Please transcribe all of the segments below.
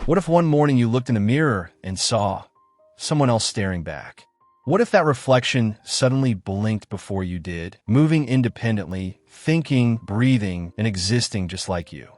What if one morning you looked in the mirror and saw someone else staring back? What if that reflection suddenly blinked before you did, moving independently, thinking, breathing, and existing just like you?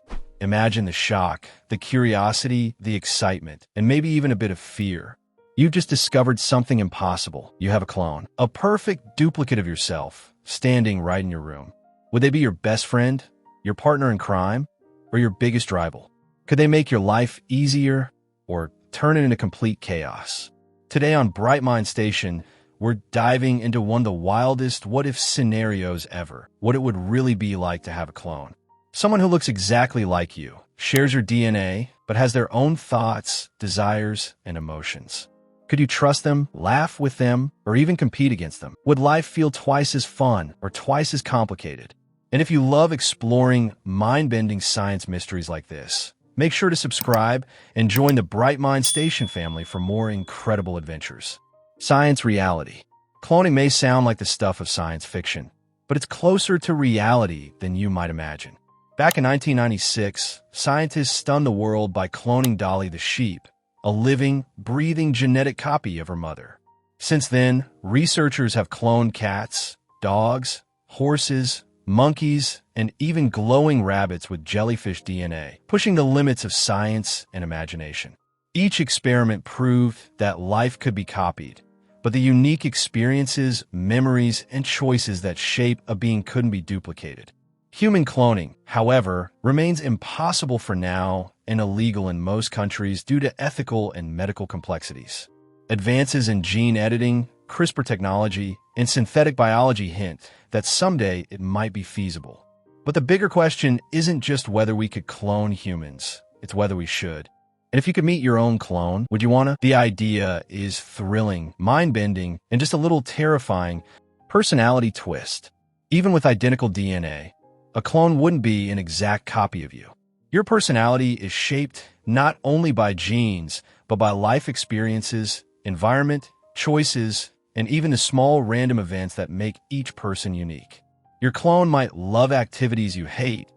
Imagine the shock, the curiosity, the excitement, and maybe even a bit of fear. You've just discovered something impossible. You have a clone, a perfect duplicate of yourself, standing right in your room. Would they be your best friend, your partner in crime, or your biggest rival? Could they make your life easier or turn it into complete chaos? Today on Bright Mind Station, we're diving into one of the wildest what-if scenarios ever. What it would really be like to have a clone. Someone who looks exactly like you, shares your DNA, but has their own thoughts, desires, and emotions. Could you trust them, laugh with them, or even compete against them? Would life feel twice as fun or twice as complicated? And if you love exploring mind-bending science mysteries like this, make sure to subscribe and join the Bright Mind Station family for more incredible adventures. Science reality. Cloning may sound like the stuff of science fiction, but it's closer to reality than you might imagine. Back in 1996, scientists stunned the world by cloning Dolly the sheep, a living, breathing genetic copy of her mother. Since then, researchers have cloned cats, dogs, horses, monkeys, and even glowing rabbits with jellyfish DNA, pushing the limits of science and imagination. Each experiment proved that life could be copied, but the unique experiences, memories, and choices that shape a being couldn't be duplicated. Human cloning, however, remains impossible for now and illegal in most countries due to ethical and medical complexities. Advances in gene editing, CRISPR technology, and synthetic biology hint that someday it might be feasible. But the bigger question isn't just whether we could clone humans, it's whether we should. And if you could meet your own clone, would you wanna? The idea is thrilling, mind-bending, and just a little terrifying. Personality twist. Even with identical DNA, a clone wouldn't be an exact copy of you. Your personality is shaped not only by genes, but by life experiences, environment, choices, and even the small random events that make each person unique. Your clone might love activities you hate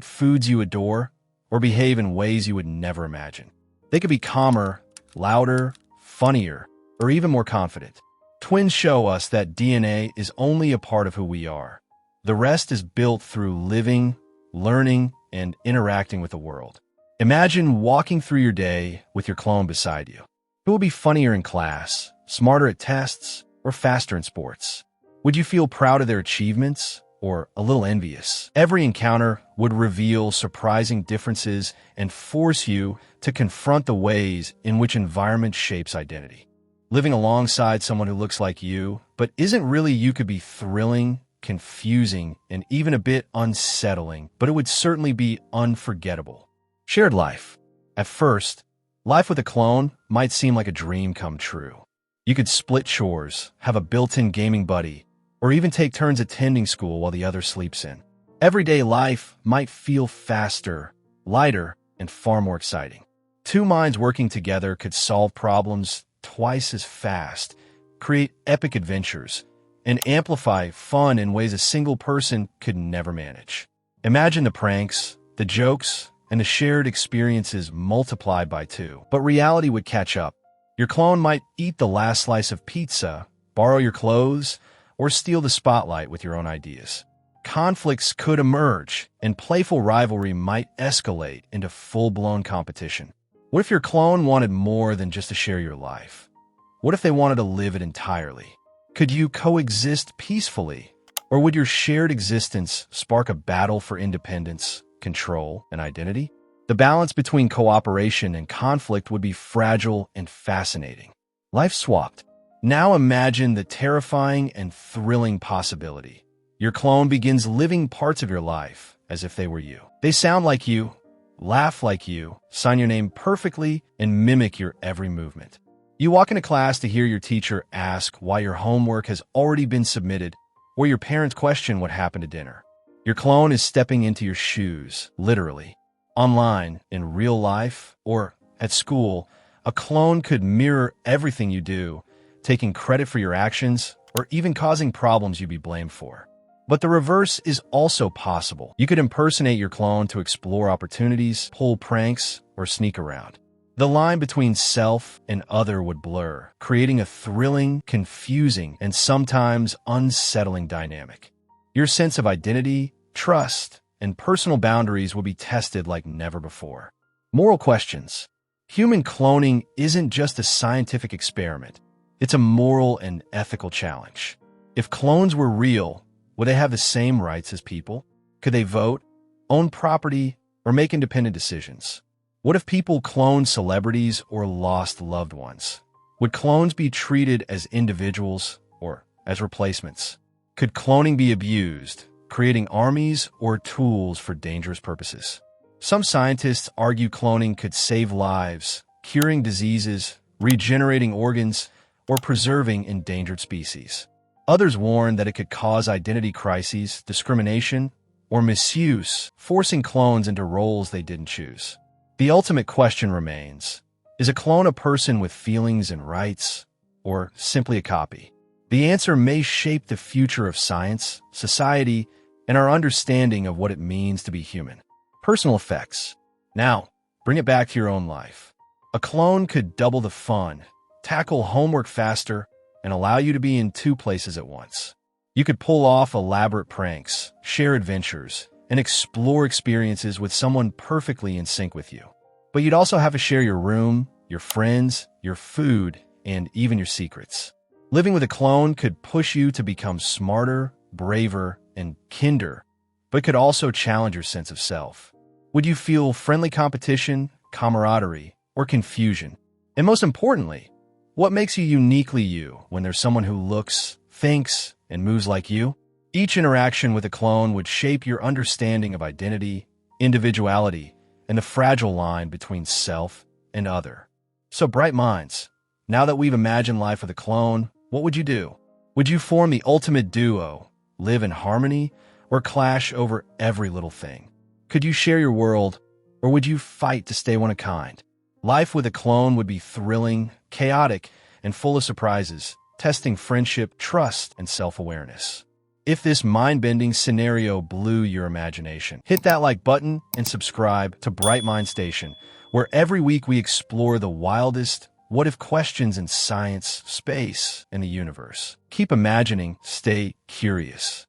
foods you adore, or behave in ways you would never imagine. They could be calmer, louder, funnier, or even more confident. Twins show us that DNA is only a part of who we are. The rest is built through living, learning, and interacting with the world. Imagine walking through your day with your clone beside you. Who will be funnier in class, smarter at tests, or faster in sports? Would you feel proud of their achievements or a little envious? Every encounter would reveal surprising differences and force you to confront the ways in which environment shapes identity. Living alongside someone who looks like you, but isn't really you, could be thrilling, confusing, and even a bit unsettling, but it would certainly be unforgettable. Shared life. At first, life with a clone might seem like a dream come true. You could split chores, have a built-in gaming buddy, or even take turns attending school while the other sleeps in. Everyday life might feel faster, lighter, and far more exciting. Two minds working together could solve problems twice as fast, create epic adventures, and amplify fun in ways a single person could never manage. Imagine the pranks, the jokes, and the shared experiences multiplied by two. But reality would catch up. Your clone might eat the last slice of pizza, borrow your clothes, or steal the spotlight with your own ideas. Conflicts could emerge, and playful rivalry might escalate into full-blown competition. What if your clone wanted more than just to share your life? What if they wanted to live it entirely? Could you coexist peacefully? Or would your shared existence spark a battle for independence, control, and identity? The balance between cooperation and conflict would be fragile and fascinating. Life swapped. Now imagine the terrifying and thrilling possibility. Your clone begins living parts of your life as if they were you. They sound like you, laugh like you, sign your name perfectly, and mimic your every movement. You walk into class to hear your teacher ask why your homework has already been submitted, or your parents question what happened to dinner. Your clone is stepping into your shoes, literally. Online, in real life, or at school, a clone could mirror everything you do, taking credit for your actions, or even causing problems you'd be blamed for. But the reverse is also possible. You could impersonate your clone to explore opportunities, pull pranks, or sneak around. The line between self and other would blur, creating a thrilling, confusing, and sometimes unsettling dynamic. Your sense of identity, trust, and personal boundaries will be tested like never before. Moral questions. Human cloning isn't just a scientific experiment. It's a moral and ethical challenge. If clones were real, would they have the same rights as people? Could they vote, own property, or make independent decisions? What if people cloned celebrities or lost loved ones? Would clones be treated as individuals or as replacements? Could cloning be abused, creating armies or tools for dangerous purposes? Some scientists argue cloning could save lives, curing diseases, regenerating organs, or preserving endangered species. Others warn that it could cause identity crises, discrimination, or misuse, forcing clones into roles they didn't choose. The ultimate question remains, is a clone a person with feelings and rights, or simply a copy? The answer may shape the future of science, society, and our understanding of what it means to be human. Personal effects. Now, bring it back to your own life. A clone could double the fun, tackle homework faster, and allow you to be in two places at once. You could pull off elaborate pranks, share adventures, and explore experiences with someone perfectly in sync with you. But you'd also have to share your room, your friends, your food, and even your secrets. Living with a clone could push you to become smarter, braver, and kinder, but could also challenge your sense of self. Would you feel friendly competition, camaraderie, or confusion? And most importantly, what makes you uniquely you when there's someone who looks, thinks, and moves like you? Each interaction with a clone would shape your understanding of identity, individuality, and the fragile line between self and other. So, bright minds, now that we've imagined life with a clone, what would you do? Would you form the ultimate duo, live in harmony, or clash over every little thing? Could you share your world, or would you fight to stay one of a kind? Life with a clone would be thrilling, chaotic, and full of surprises, testing friendship, trust, and self-awareness. If this mind-bending scenario blew your imagination, hit that like button and subscribe to Bright Mind Station, where every week we explore the wildest what-if questions in science, space, and the universe. Keep imagining, stay curious.